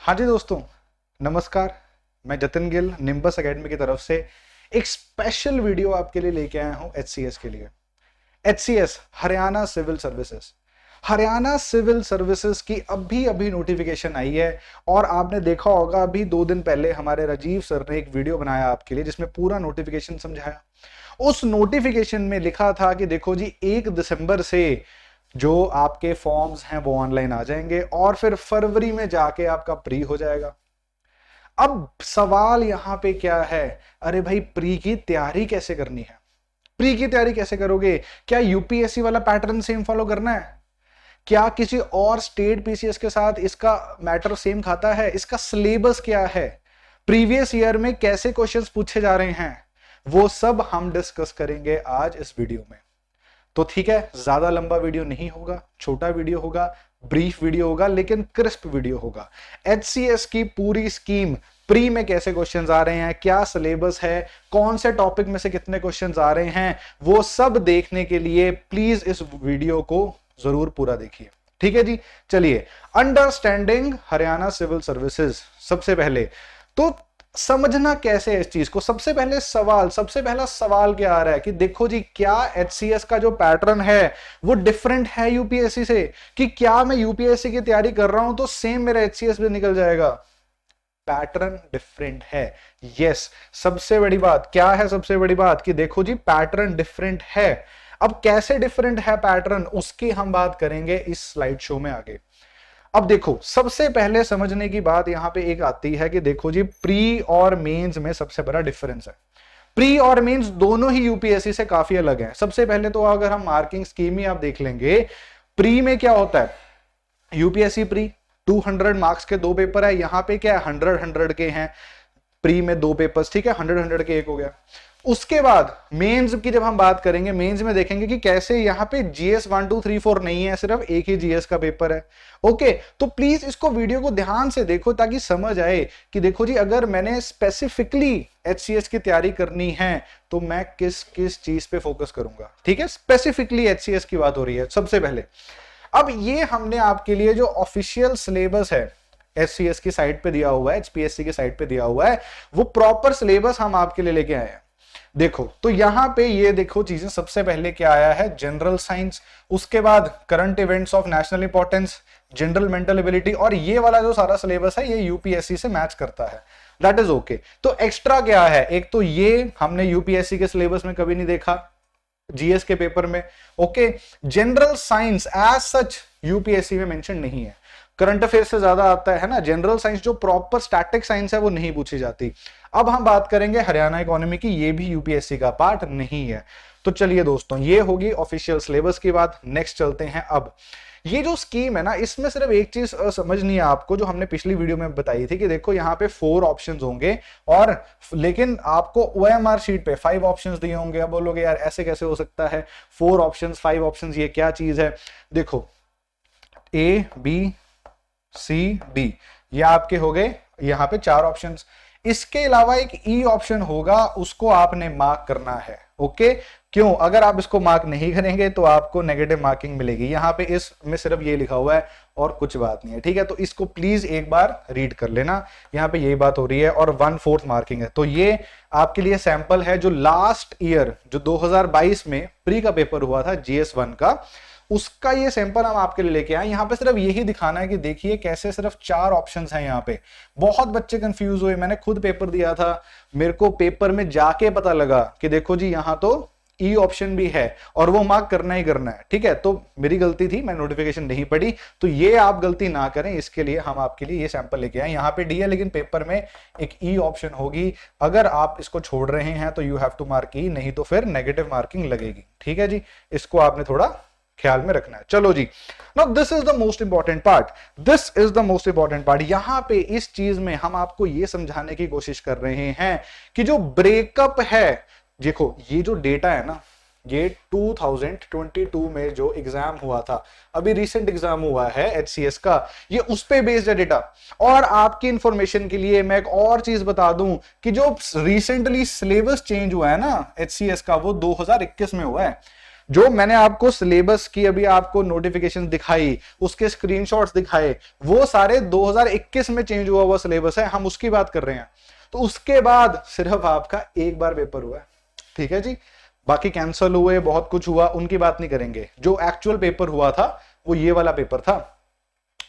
हाँ जी दोस्तों, नमस्कार। मैं जतिन गिल निम्बस एकेडमी की तरफ से एक स्पेशल वीडियो आपके लिए लेके आया हूं एचसीएस के लिए। HCS Haryana civil services, Haryana civil services की अभी अभी नोटिफिकेशन आई है। और आपने देखा होगा अभी 2 दिन पहले हमारे राजीव सर ने एक वीडियो बनाया आपके लिए जिसमें पूरा नोटिफिकेशन समझाया। उस नोटिफिकेशन में लिखा था कि देखो जी 1 दिसंबर से जो आपके फॉर्म्स हैं वो ऑनलाइन आ जाएंगे और फिर फरवरी में जाके आपका प्री हो जाएगा। अब सवाल यहां पे क्या है, अरे भाई प्री की तैयारी कैसे करनी है? प्री की तैयारी कैसे करोगे? क्या यूपीएससी वाला पैटर्न सेम फॉलो करना है? क्या किसी और स्टेट पीसीएस के साथ इसका मैटर सेम खाता है? इसका सिलेबस क्या है? प्रीवियस ईयर में कैसे क्वेश्चंस पूछे जा रहे हैं? वो सब हम डिस्कस करेंगे आज इस वीडियो में। तो ठीक है, ज्यादा लंबा वीडियो नहीं होगा, छोटा वीडियो होगा, ब्रीफ वीडियो होगा, लेकिन क्रिस्प वीडियो होगा। एचसीएस की पूरी स्कीम, प्री में कैसे क्वेश्चंस आ रहे हैं, क्या सिलेबस है, कौन से टॉपिक में से कितने क्वेश्चंस आ रहे हैं, वो सब देखने के लिए प्लीज इस वीडियो को जरूर पूरा देखिए। ठीक है जी, चलिए अंडरस्टैंडिंग हरियाणा सिविल सर्विसेज। सबसे पहले तो समझना कैसे है इस चीज को। सबसे पहला सवाल क्या आ रहा है कि देखो जी, क्या एचसीएस का जो पैटर्न है वो डिफरेंट है यूपीएससी से? कि क्या मैं यूपीएससी की तैयारी कर रहा हूं तो सेम मेरा एचसीएस भी निकल जाएगा? पैटर्न डिफरेंट है। यस, सबसे बड़ी बात क्या है? सबसे बड़ी बात कि देखो जी पैटर्न डिफरेंट है। अब कैसे डिफरेंट है पैटर्न, उसकी हम बात करेंगे इस स्लाइड शो में आगे। अब देखो, सबसे पहले समझने की बात यहां पे एक आती है कि देखो जी प्री और मेंस में सबसे बड़ा डिफरेंस है। प्री और मेंस दोनों ही यूपीएससी से काफी अलग हैं। सबसे पहले तो अगर हम मार्किंग स्कीम ही आप देख लेंगे, प्री में क्या होता है, यूपीएससी प्री 200 मार्क्स के 2 पेपर है। यहां पे क्या है, 100 के हैं प्री में 2 पेपर्स। ठीक है, 100 के एक हो गया। उसके बाद मेंस की जब हम बात करेंगे, मेंस में देखेंगे कि कैसे यहां पे जीएस 1 2 3 4 नहीं है, सिर्फ एक ही जीएस का पेपर है। ओके, तो प्लीज इसको वीडियो को ध्यान से देखो ताकि समझ आए कि देखो जी, अगर मैंने स्पेसिफिकली एचसीएस की तैयारी करनी है तो मैं किस किस चीज पे फोकस करूंगा। ठीक है, स्पेसिफिकली एचसीएस की बात हो रही है सबसे पहले। अब ये हमने आपके लिए जो ऑफिशियल सिलेबस है एचसीएस की साइट पे दिया हुआ है, एचपीएससी की साइट पे दिया हुआ है, वो प्रॉपर सिलेबस हम आपके लिए लेके आए हैं। देखो तो यहां पे ये देखो चीजें, सबसे पहले क्या आया है, जनरल साइंस, उसके बाद current events of national importance, general mental ability, और ये वाला जो सारा सिलेबस है ये यूपीएससी से मैच करता है। That is okay. तो एक्स्ट्रा क्या है, एक तो ये हमने यूपीएससी के सिलेबस में कभी नहीं देखा, जीएस के पेपर में। Okay, general science as such UPSC में मेंशन नहीं है, करंट अफेयर से ज्यादा आता है ना। जनरल साइंस जो प्रॉपर स्टैटिक साइंस है वो नहीं पूछी जाती। अब हम बात करेंगे हरियाणा इकोनॉमी की, ये भी यूपीएससी का पार्ट नहीं है। तो चलिए दोस्तों, ये होगी ऑफिशियल सिलेबस की बात। नेक्स्ट चलते हैं। अब ये जो स्कीम है ना, इसमें सिर्फ एक चीज समझनी है आपको, जो हमने पिछली वीडियो में बताई थी कि देखो यहाँ पे 4 ऑप्शंस होंगे, और लेकिन आपको ओएमआर शीट पे 5 ऑप्शंस दिए होंगे। अब बोलोगे यार ऐसे कैसे हो सकता है, 4 ऑप्शंस 5 ऑप्शंस, ये क्या चीज है? देखो ए बी सी डी, ये आपके हो गए यहां पे 4 ऑप्शंस। इसके अलावा एक ई ऑप्शन होगा, उसको आपने मार्क करना है। ओके, क्यों? अगर आप इसको मार्क नहीं करेंगे तो आपको नेगेटिव मार्किंग मिलेगी। यहां पे इसमें सिर्फ ये लिखा हुआ है और कुछ बात नहीं है। ठीक है, तो इसको प्लीज एक बार रीड कर लेना, यहां पे यही बात हो रही है। और 1/4 मार्किंग है। तो ये आपके लिए सैंपल है जो लास्ट ईयर जो 2022 में प्री का पेपर हुआ था जीएस 1 का, उसका ये सैंपल हम आपके लिए लेके आए। यहां पे सिर्फ यही दिखाना है कि देखिए कैसे सिर्फ 4 ऑप्शंस हैं यहाँ पे। बहुत बच्चे कंफ्यूज हुए, मैंने खुद पेपर दिया था, मेरे को पेपर में जाके पता लगा कि देखो जी यहाँ तो ई ऑप्शन भी है और वो मार्क करना ही करना है। ठीक है, तो मेरी गलती थी, मैं नोटिफिकेशन नहीं पढ़ी, तो ये आप गलती ना करें, इसके लिए हम आपके लिए ये सैंपल लेके आए। यहाँ पे डी है लेकिन पेपर में एक ई ऑप्शन होगी। अगर आप इसको छोड़ रहे हैं तो यू हैव टू मार्क ई, नहीं तो फिर नेगेटिव मार्किंग लगेगी। ठीक है जी, इसको आपने थोड़ा ख्याल में रखना है। चलो जी, now this is the most important part, this is the most important part. यहां पे इस चीज में हम आपको ये समझाने की कोशिश कर रहे हैं कि जो ब्रेकअप है, देखो ये जो डेटा है ना, ये 2022 में जो एग्जाम हुआ था, अभी रिसेंट एग्जाम हुआ है एचसीएस का, ये उस पे बेस्ड है डेटा। और आपकी इंफॉर्मेशन के लिए मैं एक और चीज बता दूं कि जो रिसेंटली सिलेबस चेंज हुआ है ना एचसीएस का, वो 2021 में हुआ है। जो मैंने आपको सिलेबस की अभी आपको नोटिफिकेशन दिखाई, उसके स्क्रीनशॉट्स दिखाए, वो सारे 2021 में चेंज हुआ हुआ सिलेबस है, हम उसकी बात कर रहे हैं। तो उसके बाद सिर्फ आपका एक बार पेपर हुआ है, ठीक है जी। बाकी कैंसिल हुए, बहुत कुछ हुआ, उनकी बात नहीं करेंगे। जो एक्चुअल पेपर हुआ था वो ये वाला पेपर था,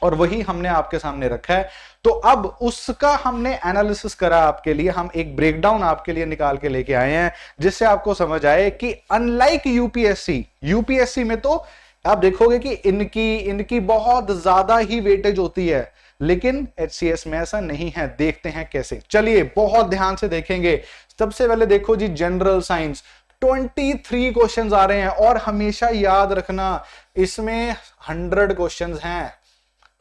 और वही हमने आपके सामने रखा है। तो अब उसका हमने एनालिसिस करा आपके लिए, हम एक ब्रेकडाउन आपके लिए निकाल के लेके आए हैं, जिससे आपको समझ आए कि अनलाइक यूपीएससी में तो आप देखोगे कि इनकी बहुत ज्यादा ही वेटेज होती है, लेकिन एचसीएस में ऐसा नहीं है। देखते हैं कैसे, चलिए बहुत ध्यान से देखेंगे। सबसे पहले देखो जी, जनरल साइंस 23 क्वेश्चंस आ रहे हैं, और हमेशा याद रखना इसमें 100 क्वेश्चंस हैं,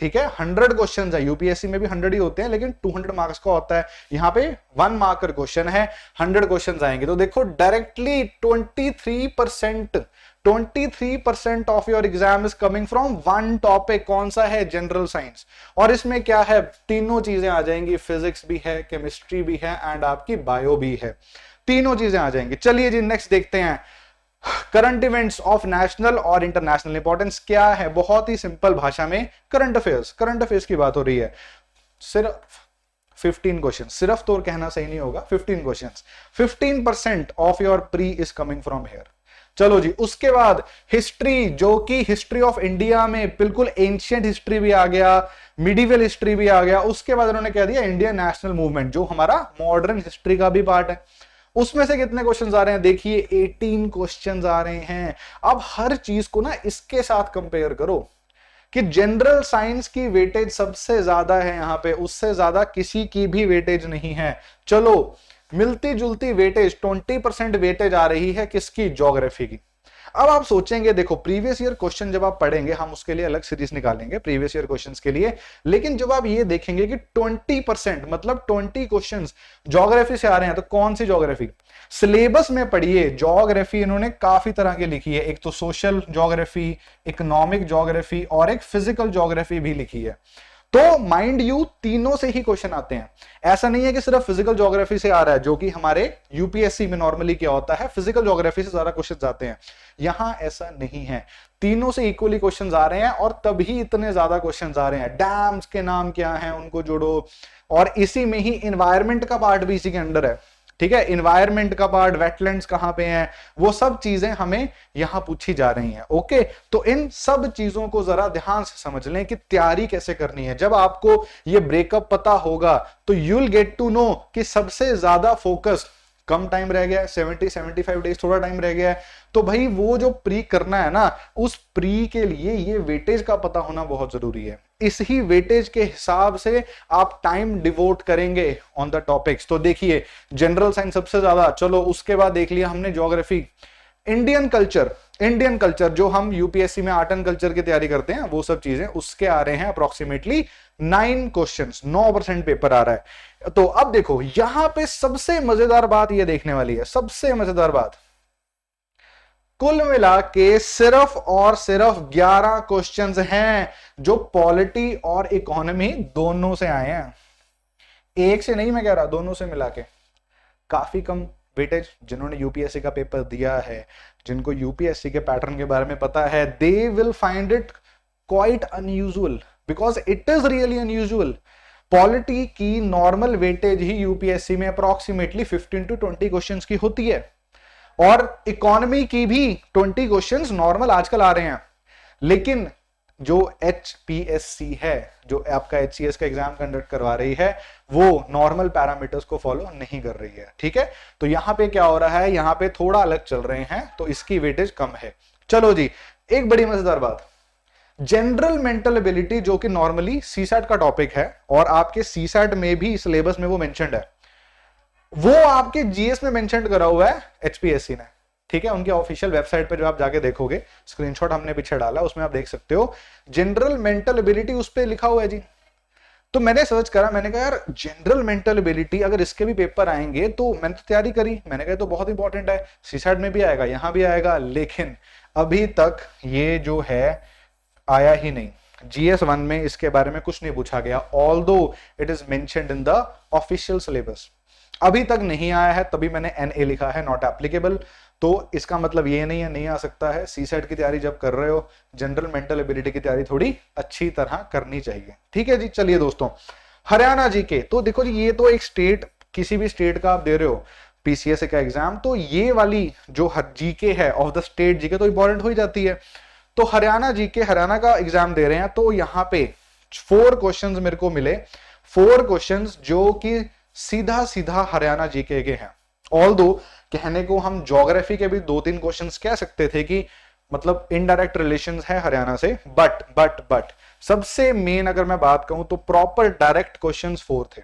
ठीक है। 100 क्वेश्चंस है, यूपीएससी में भी 100 ही होते हैं, लेकिन 200 मार्क्स का होता है। यहां पे 1 मार्कर क्वेश्चन है, 100 क्वेश्चंस आएंगे। तो देखो directly 23% of your exam is coming from one topic. कौन सा है? General science. और इसमें क्या है, तीनों चीजें आ जाएंगी, फिजिक्स भी है, केमिस्ट्री भी है, एंड आपकी बायो भी है, तीनों चीजें आ जाएंगी। चलिए जी नेक्स्ट देखते हैं, करंट इवेंट्स ऑफ नेशनल और इंटरनेशनल इंपॉर्टेंस क्या है। बहुत ही सिंपल भाषा में करंट अफेयर्स की बात हो रही है। सिर्फ 15 क्वेश्चन, सिर्फ तो कहना सही नहीं होगा, 15 questions, 15% of your pre is coming from here. चलो जी, उसके बाद हिस्ट्री, जो कि हिस्ट्री ऑफ इंडिया में बिल्कुल एंशियंट हिस्ट्री भी आ गया, मिडिवल हिस्ट्री भी आ गया। उसके बाद उन्होंने कह दिया इंडियन नेशनल मूवमेंट, जो हमारा मॉडर्न हिस्ट्री का भी पार्ट है। उसमें से कितने क्वेश्चंस आ रहे हैं? देखिए 18 क्वेश्चंस आ रहे हैं। अब हर चीज को ना इसके साथ कंपेयर करो कि जनरल साइंस की वेटेज सबसे ज्यादा है यहां पे, उससे ज्यादा किसी की भी वेटेज नहीं है। चलो मिलती जुलती वेटेज 20% वेटेज आ रही है किसकी? ज्योग्राफी की। अब आप सोचेंगे, देखो प्रीवियस ईयर क्वेश्चन जब आप पढ़ेंगे, हम उसके लिए अलग सीरीज निकालेंगे प्रीवियस ईयर क्वेश्चंस के लिए, लेकिन जब आप ये देखेंगे कि 20% मतलब 20 क्वेश्चंस ज्योग्राफी से आ रहे हैं, तो कौन सी ज्योग्राफी? सिलेबस में पढ़िए, ज्योग्राफी इन्होंने काफी तरह की लिखी है, एक तो सोशल ज्योग्राफी, इकोनॉमिक ज्योग्राफी, और एक फिजिकल ज्योग्राफी भी लिखी है। तो माइंड यू तीनों से ही क्वेश्चन आते हैं। ऐसा नहीं है कि सिर्फ फिजिकल ज्योग्राफी से आ रहा है, जो कि हमारे यूपीएससी में नॉर्मली क्या होता है, फिजिकल ज्योग्राफी से ज्यादा क्वेश्चन आते हैं। यहां ऐसा नहीं है, तीनों से इक्वली क्वेश्चंस आ रहे हैं, और तभी इतने ज्यादा क्वेश्चंस आ रहे हैं। डैम्स के नाम क्या हैं, उनको जोड़ो, और इसी में ही इन्वायरमेंट का पार्ट भी इसी के अंडर है, ठीक है। इन्वायरमेंट का पार्ट, वेटलैंड्स कहां पे हैं, वो सब चीजें हमें यहां पूछी जा रही हैं। ओके, तो इन सब चीजों को जरा ध्यान से समझ लें कि तैयारी कैसे करनी है। जब आपको ये ब्रेकअप पता होगा तो you will get to know कि सबसे ज्यादा फोकस, कम टाइम रह गया है, 70-75 डेज, थोड़ा टाइम रह गया है, तो भाई वो जो प्री करना है ना, उस प्री के लिए ये वेटेज का पता होना बहुत जरूरी है। इस ही वेटेज के हिसाब से आप टाइम डिवोट करेंगे ऑन द टॉपिक्स। तो देखिए जनरल साइंस सबसे ज्यादा, चलो उसके बाद देख लिया हमने ज्योग्राफी। इंडियन कल्चर जो हम यूपीएससी में आर्ट एंड कल्चर की तैयारी करते हैं, वो सब चीजें उसके आ रहे हैं अप्रोक्सीमेटली 9 क्वेश्चंस, 9% पेपर आ रहा है। तो अब देखो यहां पे सबसे मजेदार बात ये देखने वाली है, सबसे मजेदार बात, कुल मिला के सिर्फ और सिर्फ 11 क्वेश्चंस हैं जो पॉलिटी और इकोनॉमी दोनों से आए हैं। एक से नहीं मैं कह रहा, दोनों से मिला के। काफी कम वेटेज। जिन्होंने यूपीएससी का पेपर दिया है, जिनको यूपीएससी के पैटर्न के बारे में पता है, they will find it quite unusual, because it is really unusual. Polity की नॉर्मल वेटेज ही यूपीएससी में अप्रोक्सीमेटली 15 to 20 क्वेश्चंस की होती है, और इकोनॉमी की भी 20 क्वेश्चंस नॉर्मल आजकल आ रहे हैं। लेकिन जो एचपीएससी है, जो आपका एचसीएस का एग्जाम कंडक्ट करवा रही है, वो नॉर्मल पैरामीटर्स को फॉलो नहीं कर रही है, ठीक है। तो यहां पे क्या हो रहा है, यहां पे थोड़ा अलग चल रहे हैं, तो इसकी वेटेज कम है। चलो जी, एक बड़ी मजेदार बात, जनरल मेंटल एबिलिटी, जो कि नॉर्मली सीसैट का टॉपिक है, और आपके सीसैट में भी सिलेबस में वो मेंशन्ड है, वो आपके जीएस में मेंशन करा हुआ है एचपीएससी ने, ठीक है। उनके ऑफिशियल वेबसाइट पे जो आप जाके देखोगे, स्क्रीनशॉट हमने पीछे डाला, उसमें आप देख सकते हो जनरल मेंटल एबिलिटी उस पे लिखा हुआ है जी। तो मैंने सर्च करा, मैंने कहा यार जनरल मेंटल एबिलिटी अगर इसके भी पेपर आएंगे, तो मैंने तो तैयारी करी, मैंने कहा तो बहुत इंपॉर्टेंट है, सीसैट में भी आएगा, यहां भी आएगा, लेकिन अभी तक ये जो है आया ही नहीं। GS1 में इसके बारे में कुछ नहीं पूछा गया, although it is mentioned in the official syllabus, अभी तक नहीं आया है, तभी मैंने NA लिखा है, नॉट एप्लीकेबल। तो इसका मतलब ये नहीं है नहीं आ सकता है। सी सेट की तैयारी जब कर रहे हो, जनरल मेंटल एबिलिटी की तैयारी थोड़ी अच्छी तरह करनी चाहिए। ठीक है जी। चलिए दोस्तों, हरियाणा जीके, तो देखो जी ये तो एक स्टेट, किसी भी स्टेट का आप दे रहे हो पीसीएस का एग्जाम, तो ये वाली जो जीके है ऑफ द स्टेट जीके तो इंपॉर्टेंट हो ही जाती है। तो हरियाणा जीके, हरियाणा का एग्जाम दे रहे हैं, तो यहां पे 4 क्वेश्चंस मेरे को मिले, 4 क्वेश्चंस जो कि सीधा सीधा हरियाणा जीके के हैं। ऑल दो कहने को हम ज्योग्राफी के भी 2-3 क्वेश्चंस कह सकते थे कि मतलब इनडायरेक्ट रिलेशंस है हरियाणा से, बट सबसे मेन अगर मैं बात कहूं तो प्रॉपर डायरेक्ट क्वेश्चंस 4 थे।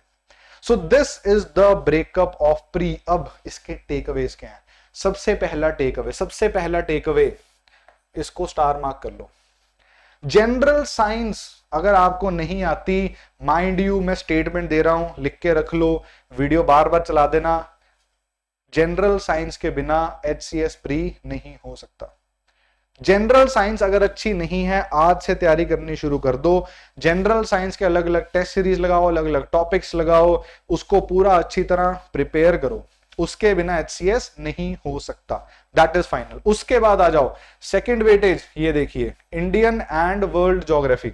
So this is the breakup of pre. अब इसके टेकअवेज क्या हैं? सबसे पहला टेक अवे, इसको स्टार मार्क कर लो। जनरल साइंस अगर आपको नहीं आती, माइंड यू मैं स्टेटमेंट दे रहा हूं, लिख के रख लो, वीडियो बार बार चला देना, जनरल साइंस के बिना एचसीएस प्री नहीं हो सकता। जनरल साइंस अगर अच्छी नहीं है, आज से तैयारी करनी शुरू कर दो। जनरल साइंस के अलग अलग टेस्ट सीरीज लगाओ, अलग अलग टॉपिक्स लगाओ, उसको पूरा अच्छी तरह प्रिपेयर करो, उसके बिना एचसीएस नहीं हो सकता। That is final. उसके बाद आ जाओ सेकंड वेटेज, ये देखिए Indian and world geography.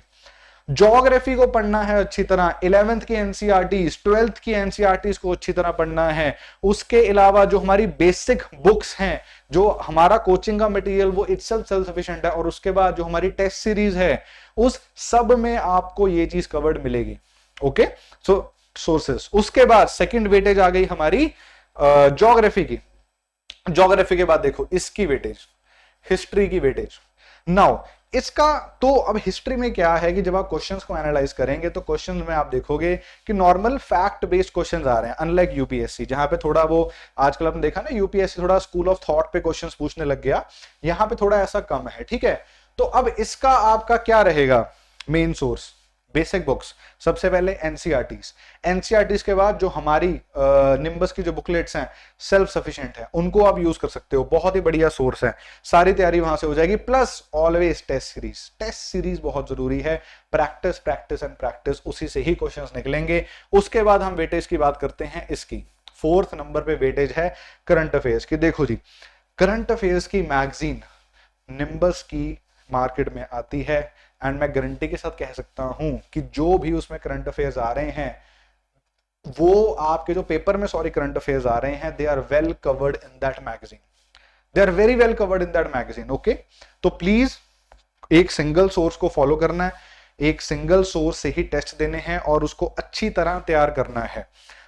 Geography को पढ़ना है अच्छी तरह, 11th की एनसीईआरटी, 12th की एनसीईआरटी को अच्छी तरह पढ़ना है। उसके अलावा जो हमारी बेसिक बुक्स हैं, जो हमारा कोचिंग का मटेरियल वो इटसेल्फ सेल्फ सफिशिएंट है, और उसके बाद जो हमारी टेस्ट सीरीज है उस सब में आपको ये चीज कवर्ड मिलेगी। ओके, सो सोर्सेस। उसके बाद सेकंड वेटेज आ गई हमारी ज्योग्राफी की। ज्योग्राफी के बाद देखो इसकी वेटेज, हिस्ट्री की वेटेज। नाउ इसका तो अब हिस्ट्री में क्या है कि जब आप क्वेश्चंस को एनालाइज करेंगे तो क्वेश्चंस में आप देखोगे कि नॉर्मल फैक्ट बेस्ड क्वेश्चंस आ रहे हैं, अनलाइक यूपीएससी जहां पे थोड़ा वो आजकल आपने देखा ना यूपीएससी थोड़ा स्कूल ऑफ थॉट पे क्वेश्चंस पूछने लग गया, यहां पे थोड़ा ऐसा कम है। ठीक है, तो अब इसका आपका क्या रहेगा मेन सोर्स? बेसिक बुक्स, सबसे पहले एनसीईआरटीज। एनसीईआरटीज के बाद जो हमारी निम्बस की जो बुकलेट्स हैं सेल्फ सफिशिएंट है, उनको आप यूज कर सकते हो, बहुत ही बढ़िया सोर्स है, सारी तैयारी वहां से हो जाएगी। Plus always test series, test series बहुत जरूरी है, प्रैक्टिस प्रैक्टिस एंड प्रैक्टिस, उसी से ही क्वेश्चंस निकलेंगे। उसके बाद हम वेटेज की बात करते हैं इसकी। 4th नंबर पे वेटेज है करंट अफेयर्स की। देखो जी, करंट अफेयर्स की मैगजीन निम्बस की मार्केट में आती है, एंड मैं गारंटी के साथ कह सकता हूं कि जो भी उसमें करंट अफेयर्स आ रहे हैं, वो आपके जो पेपर में करंट अफेयर्स आ रहे हैं, they are well covered in that magazine, they are very well covered in that magazine. Okay, तो प्लीज एक सिंगल सोर्स को फॉलो करना है, एक सिंगल सोर्स से ही टेस्ट देने हैं और उसको अच्छी तरह तैयार करना है।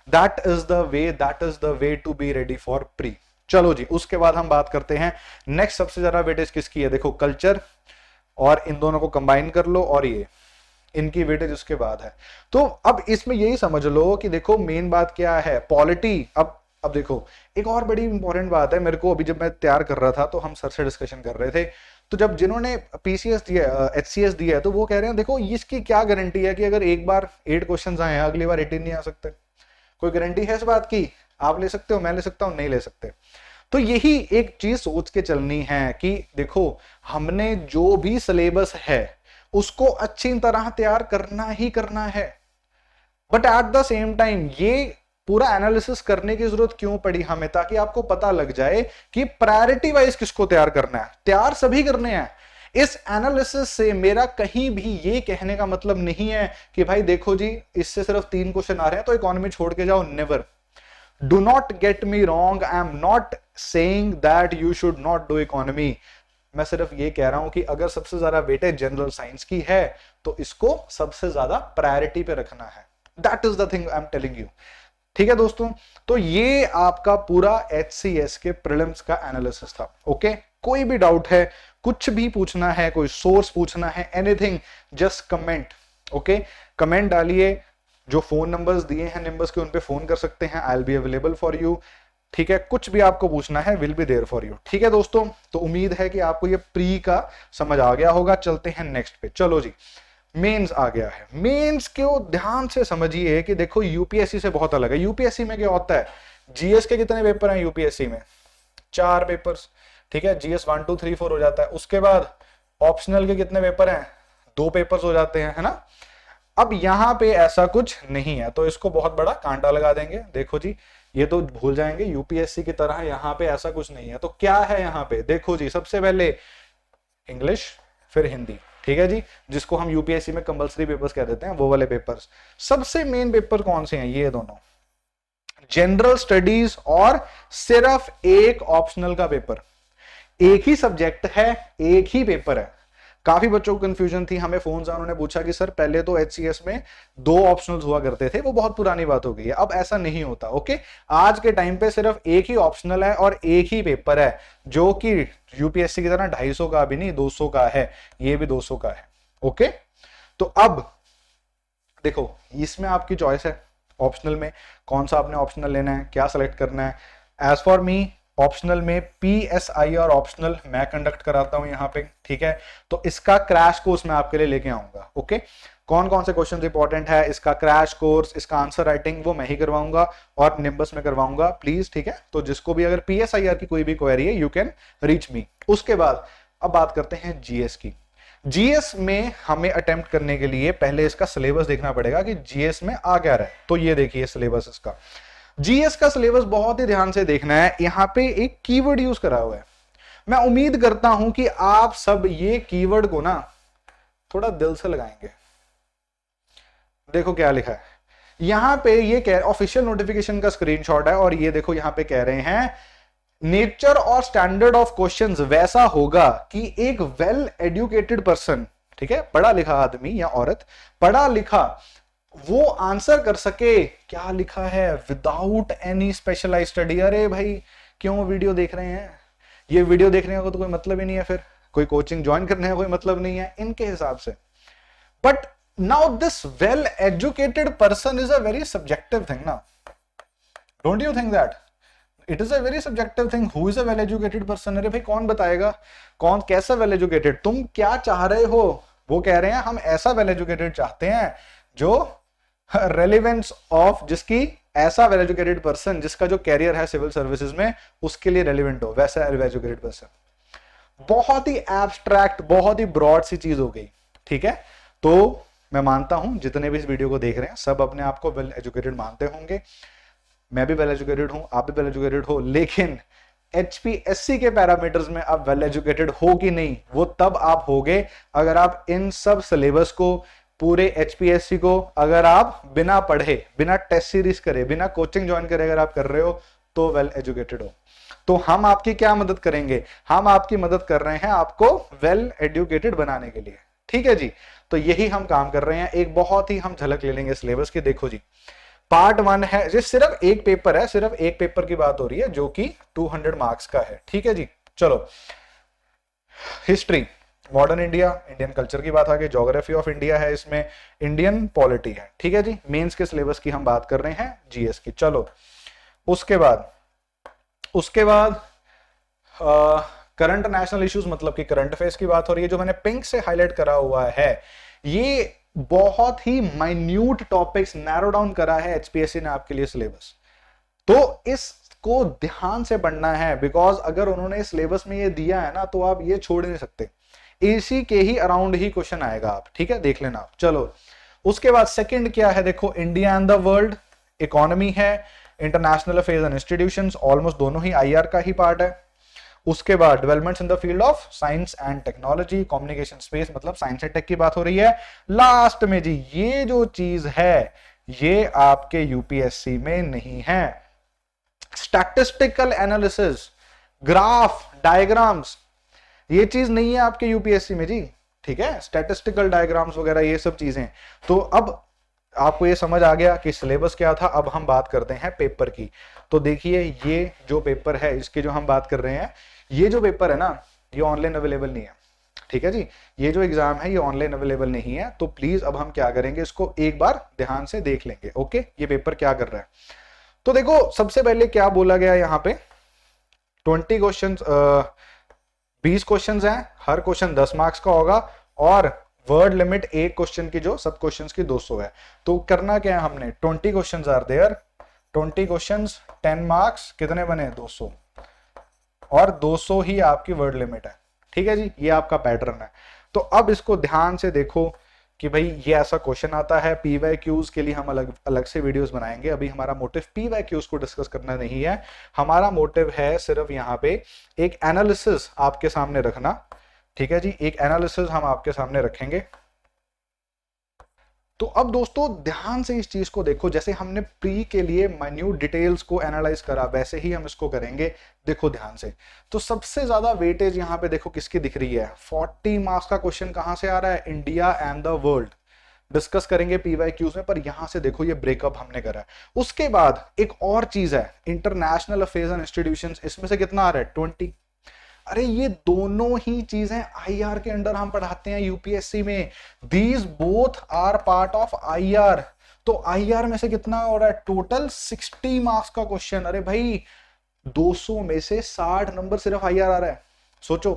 That is the way to be ready for pre. चलो जी, उसके बाद हम बात करते हैं नेक्स्ट सबसे ज्यादा वेटेज किसकी है। देखो कल्चर और इन दोनों को कंबाइन कर लो, और ये इनकी वेटेज उसके बाद है। तो अब इसमें यही समझ लो कि देखो मेन बात क्या है, पॉलिटी। अब देखो एक और बड़ी इंपॉर्टेंट बात है, मेरे को अभी जब मैं तैयार कर रहा था तो हम सर से डिस्कशन कर रहे थे, तो जब जिन्होंने पीसीएस दिया, एचसीएस दिया है, तो वो कह रहे हैं देखो इसकी क्या गारंटी है कि अगर एक बार 8 क्वेश्चन आए हैं अगली बार 18 नहीं आ सकते? कोई गारंटी है इस बात की? आप ले सकते हो, मैं ले सकता हूं, नहीं ले सकते। तो यही एक चीज सोच के चलनी है कि देखो हमने जो भी सिलेबस है उसको अच्छी तरह तैयार करना ही करना है, but at the same time ये पूरा एनालिसिस करने की जरूरत क्यों पड़ी हमें? ताकि आपको पता लग जाए कि प्रायोरिटी वाइज किसको तैयार करना है। तैयार सभी करने हैं। इस एनालिसिस से मेरा कहीं भी ये कहने का मतलब नहीं है कि भाई देखो जी इससे सिर्फ 3 क्वेश्चन आ रहे हैं तो इकोनॉमी छोड़ के जाओ, never. Do not get me wrong, I am not saying that you should not do economy. मैं सिर्फ ये कह रहा हूं कि अगर सबसे ज्यादा वेटेज जनरल साइंस की है तो इसको सबसे ज्यादा प्रायोरिटी पे रखना है। That is the thing I am telling you. ठीक है दोस्तों, तो ये आपका पूरा एचसीएस के प्रीलिम्स का एनालिसिस था। ओके, कोई भी डाउट है, कुछ भी पूछना है, कोई सोर्स पूछना है, anything, just comment. Okay, comment डालिए, जो फोन नंबर्स दिए हैं निम्बस के उन पे फोन कर सकते हैं, I will be available for you. ठीक है, कुछ भी आपको पूछना है, will be there for you. ठीक है दोस्तों, तो उम्मीद है कि आपको ये प्री का समझ आ गया होगा। चलते हैं नेक्स्ट पे। चलो जी, मेंस आ गया है। मेंस को ध्यान से समझिए कि देखो यूपीएससी से बहुत अलग है। यूपीएससी में क्या होता है, जीएस के कितने पेपर हैं यूपीएससी में? 4 पेपर्स। ठीक है, जीएस 1 2 3 4 हो जाता है। उसके बाद ऑप्शनल के कितने पेपर हैं? 2 पेपर्स हो जाते हैं, है ना। अब यहां पे ऐसा कुछ नहीं है, तो इसको बहुत बड़ा कांटा लगा देंगे। देखो जी, ये तो भूल जाएंगे, यूपीएससी की तरह यहाँ पे ऐसा कुछ नहीं है। तो क्या है यहाँ पे, देखो जी, सबसे पहले इंग्लिश, फिर हिंदी, ठीक है जी, जिसको हम यूपीएससी में कंपलसरी पेपर्स कह देते हैं, वो वाले पेपर्स। सबसे मेन पेपर कौन से हैं, ये दोनों, जनरल स्टडीज और सिर्फ एक ऑप्शनल का पेपर। एक ही सब्जेक्ट है, एक ही पेपर है। काफी बच्चों को कंफ्यूजन थी, हमें फोन आया, उन्होंने पूछा कि सर पहले तो एचसीएस में 2 ऑप्शनल्स हुआ करते थे, वो बहुत पुरानी बात हो गई है, अब ऐसा नहीं होता। ओके, आज के टाइम पे सिर्फ एक ही ऑप्शनल है और एक ही पेपर है, जो कि यूपीएससी की तरह 250 का भी नहीं, 200 का है, ये भी 200 का है। ओके, तो अब देखो, इसमें आपकी चॉइस है ऑप्शनल में कौन सा आपने ऑप्शनल लेना है, क्या सेलेक्ट करना है। एज फॉर मी, ऑप्शनल में पीएसआई और ऑप्शनल मैं कंडक्ट कराता हूं यहाँ पे, ठीक है। तो इसका क्रैश कोर्स मैं आपके लिए लेके आऊंगा। ओके, कौन कौन से क्वेश्चन इंपॉर्टेंट है, इसका क्रैश कोर्स, इसका आंसर राइटिंग, वो मैं ही करवाऊंगा और निम्बस में करवाऊंगा प्लीज, ठीक है। तो जिसको भी अगर पीएसआईआर की कोई भी क्वेरी है, यू कैन रीच मी। उसके बाद अब बात करते हैं जीएस की। जीएस में हमें अटेम्प्ट करने के लिए पहले इसका सिलेबस देखना पड़ेगा कि जीएस में आ क्या रहा है। तो ये देखिए सिलेबस इसका, जीएस का सिलेबस बहुत ही ध्यान से देखना है। यहां पे एक कीवर्ड यूज करा हुआ है, मैं उम्मीद करता हूं कि आप सब ये कीवर्ड को ना थोड़ा दिल से लगाएंगे। देखो क्या लिखा है यहां पे, ये ऑफिशियल नोटिफिकेशन का स्क्रीनशॉट है, और ये देखो यहां पे कह रहे हैं नेचर और स्टैंडर्ड ऑफ क्वेश्चंस वैसा होगा कि एक वेल एजुकेटेड पर्सन, ठीक है, पढ़ा लिखा आदमी या औरत, पढ़ा लिखा, वो आंसर कर सके। क्या लिखा है, विदाउट एनी स्पेशलाइज स्टडी। अरे भाई क्यों वीडियो देख रहे हैं, ये वीडियो देखने का तो कोई मतलब ही नहीं है, फिर कोई कोचिंग ज्वाइन करने का कोई मतलब नहीं है इनके हिसाब से। But now this well educated person is a very subjective thing ना, don't you think that it is a very subjective thing, who is a well educated person. अरे भाई कौन बताएगा कौन कैसा वेल एजुकेटेड, तुम क्या चाह रहे हो। वो कह रहे हैं हम ऐसा वेल एजुकेटेड चाहते हैं जो रेलिवेंस ऑफ, जिसकी ऐसा वेल एजुकेटेड पर्सन जिसका जो कैरियर है सिविल सर्विसेज में उसके लिए रेलिवेंट हो, वैसा वेल एजुकेटेड पर्सन। बहुत ही एब्स्ट्रैक्ट, बहुत ही ब्रॉड सी चीज हो गई, ठीक है। तो मैं मानता हूं जितने भी इस वीडियो को देख रहे हैं सब अपने आप को वेल एजुकेटेड मानते होंगे, मैं भी वेल एजुकेटेड हूं, आप भी वेल एजुकेटेड हो, लेकिन एचपीएससी के पैरामीटर्स में आप वेल एजुकेटेड हो कि नहीं, वो तब आप होगे अगर आप इन सब सिलेबस को, पूरे एचपीएससी को, अगर आप बिना पढ़े, बिना टेस्ट सीरीज करे, बिना कोचिंग ज्वाइन करे अगर आप कर रहे हो तो वेल एजुकेटेड हो। तो हम आपकी क्या मदद करेंगे, हम आपकी मदद कर रहे हैं आपको वेल एजुकेटेड बनाने के लिए, ठीक है जी। तो यही हम काम कर रहे हैं। एक बहुत ही हम झलक ले लेंगे सिलेबस की। देखो जी, पार्ट 1 है, जो सिर्फ एक पेपर है, सिर्फ एक पेपर की बात हो रही है जो कि 200 मार्क्स का है, ठीक है जी। चलो, history, modern India, Indian culture की बात आ गई, ज्योग्राफी ऑफ इंडिया है, इसमें इंडियन पॉलिटी है, ठीक है जी। मेंस के सिलेबस की हम बात कर रहे हैं, जीएस की। चलो, उसके बाद करंट नेशनल इश्यूज, मतलब कि करंट अफेयर्स की बात हो रही है। जो मैंने पिंक से हाईलाइट करा हुआ है, ये बहुत ही माइन्यूट टॉपिक्स नैरो डाउन करा है एचपीएससी ने आपके लिए सिलेबस। तो इसको ध्यान से पढ़ना है, बिकॉज अगर उन्होंने सिलेबस में ये दिया है ना तो आप ये छोड़ नहीं सकते, इसी के ही अराउंड ही क्वेश्चन आएगा आप, ठीक है, देख लेना आप। चलो, उसके बाद सेकंड क्या है, देखो, India and the world, economy है, international affairs and institutions, almost दोनों ही आईआर का ही पार्ट है। उसके बाद developments in the field of science and technology, communication space, मतलब साइंस एंड टेक की बात हो रही है। लास्ट में जी ये जो चीज है ये आपके यूपीएससी में नहीं है, स्टैटिस्टिकल एनालिसिस, ग्राफ, डायग्राम्स, ये चीज नहीं है आपके यूपीएससी में जी, ठीक है, स्टैटिस्टिकल डायग्राम्स वगैरह ये सब चीजें। तो अब आपको ये समझ आ गया कि सिलेबस क्या था। अब हम बात करते हैं पेपर की। तो देखिए, ये जो पेपर है इसकी जो हम बात कर रहे हैं, ये जो पेपर है ना, ये ऑनलाइन अवेलेबल नहीं है, ठीक है जी। ये जो एग्जाम है ये ऑनलाइन अवेलेबल नहीं है। तो प्लीज अब हम क्या करेंगे, इसको एक बार ध्यान से देख लेंगे। ओके, ये पेपर क्या कर रहा है। तो देखो, सबसे पहले क्या बोला गया यहाँ पे, 20 क्वेश्चन, 20 क्वेश्चन हैं, हर क्वेश्चन 10 मार्क्स का होगा, और वर्ड लिमिट एक क्वेश्चन की जो सब क्वेश्चंस की 200 है। तो करना क्या है हमने, 20 questions are there, 20 questions, 10 marks, कितने बने, 200, और 200 ही आपकी वर्ड लिमिट है, ठीक है जी। ये आपका पैटर्न है। तो अब इसको ध्यान से देखो कि भाई ये ऐसा क्वेश्चन आता है। पीवाईक्यूज के लिए हम अलग अलग से वीडियोस बनाएंगे, अभी हमारा मोटिव पीवाईक्यूज को डिस्कस करना नहीं है। हमारा मोटिव है सिर्फ यहाँ पे एक एनालिसिस आपके सामने रखना, ठीक है जी, एक एनालिसिस हम आपके सामने रखेंगे। तो अब दोस्तों ध्यान से इस चीज को देखो, जैसे हमने प्री के लिए माइन्यूट डिटेल्स को एनालाइज करा, वैसे ही हम इसको करेंगे। देखो ध्यान से, तो सबसे ज्यादा वेटेज यहां पे देखो किसकी दिख रही है। 40 मार्क्स का क्वेश्चन कहां से आ रहा है, India and the world. Discuss करेंगे पीवाईक्यूज में, पर यहां से देखो ये ब्रेकअप हमने करा है। उसके बाद एक और चीज है, इंटरनेशनल अफेयर्स एंड इंस्टीट्यूशंस, इसमें से कितना आ रहा है, 20। अरे ये दोनों ही चीजें आईआर के अंडर हम पढ़ाते हैं यूपीएससी में। These both are part of IR. तो आईआर में से कितना हो रहा है, टोटल 60 मार्क्स का क्वेश्चन। अरे भाई 200 में से 60 नंबर सिर्फ आईआर आ रहा है, सोचो।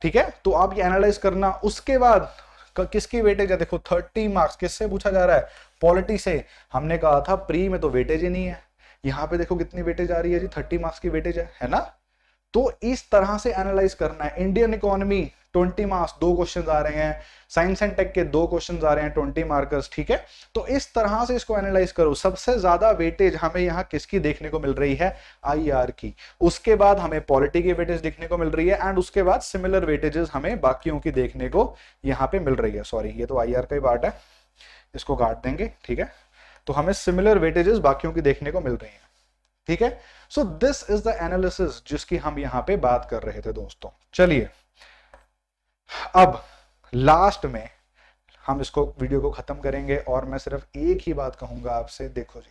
ठीक है, तो आप ये एनालाइज करना। उसके बाद किसकी वेटेज है, देखो 30 मार्क्स किससे पूछा जा रहा है, पॉलिटी से। हमने कहा था प्री में तो वेटेज ही नहीं है, यहां पे देखो कितनी वेटेज आ रही है जी, 30 मार्क्स की वेटेज है ना। तो इस तरह से एनालाइज करना है। इंडियन इकोनॉमी 20 मार्क्स, 2 क्वेश्चन आ रहे हैं। साइंस एंड टेक के 2 क्वेश्चन आ रहे हैं 20 मार्कर्स, ठीक है। तो इस तरह से इसको एनालाइज करो। सबसे ज्यादा वेटेज हमें यहाँ किसकी देखने को मिल रही है, आईआर की। उसके बाद हमें पॉलिटी की वेटेज देखने को मिल रही है, एंड उसके बाद सिमिलर वेटेजेस हमें बाकियों की देखने को यहाँ पे मिल रही है। सॉरी, ये तो आईआर का ही पार्ट है, इसको काट देंगे, ठीक है। तो हमें सिमिलर वेटेजेस बाकियों की देखने को मिल रही है, ठीक है। So this is the analysis जिसकी हम यहां पे बात कर रहे थे दोस्तों। चलिए अब लास्ट में हम इसको वीडियो को खत्म करेंगे, और मैं सिर्फ एक ही बात कहूंगा आपसे। देखो जी,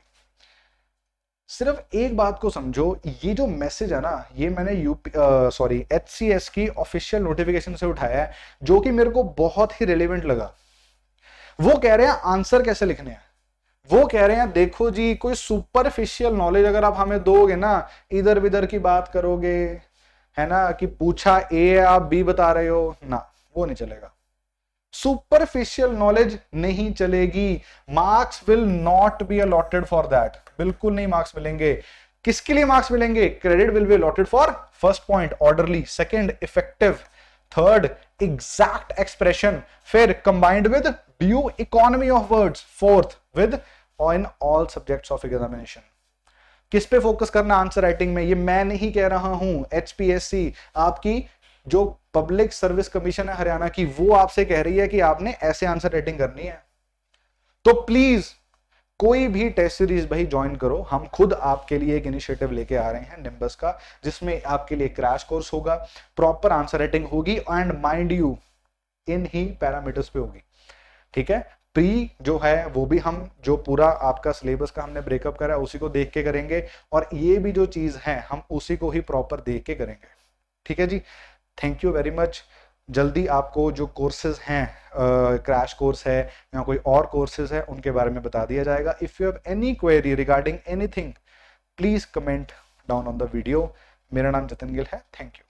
सिर्फ एक बात को समझो, ये जो मैसेज है ना, ये मैंने एचसीएस की ऑफिशियल नोटिफिकेशन से उठाया है, जो कि मेरे को बहुत ही रिलेवेंट लगा। वो कह रहे हैं आंसर कैसे लिखने हैं। वो कह रहे हैं देखो जी, कोई सुपरफिशियल नॉलेज अगर आप हमें दोगे ना, इधर विधर की बात करोगे, है ना, कि पूछा ए आप बी बता रहे हो ना, वो नहीं चलेगा। सुपरफिशियल नॉलेज नहीं चलेगी। Marks will not be allotted for that, बिल्कुल नहीं मार्क्स मिलेंगे। किसके लिए मार्क्स मिलेंगे, credit will be allotted for first point orderly, second effective, third exact expression, फिर combined with due economy of words, fourth within all subjects of examination. किस पे focus करना आंसर राइटिंग में, ये मैं नहीं कह रहा हूं, एचपीएससी आपकी जो पब्लिक सर्विस कमीशन है हरियाणा की, वो आपसे कह रही है कि आपने ऐसे आंसर राइटिंग करनी है। तो प्लीज कोई भी टेस्ट सीरीज भाई ज्वाइन करो। हम खुद आपके लिए एक इनिशिएटिव लेके आ रहे हैं निम्बस का, जिसमें आपके लिए क्रैश कोर्स होगा, प्रॉपर आंसर राइटिंग होगी, and mind you in he parameters पे होगी, ठीक है। प्री जो है वो भी हम जो पूरा आपका सिलेबस का हमने ब्रेकअप करा है उसी को देख के करेंगे, और ये भी जो चीज है हम उसी को ही प्रॉपर देख के करेंगे, ठीक है जी। Thank you very much. जल्दी आपको जो कोर्सेज हैं, क्रैश कोर्स है या कोई और कोर्सेज है, उनके बारे में बता दिया जाएगा। If you have any query regarding anything, please comment down on the video. मेरा नाम जतन गिल है, थैंक यू।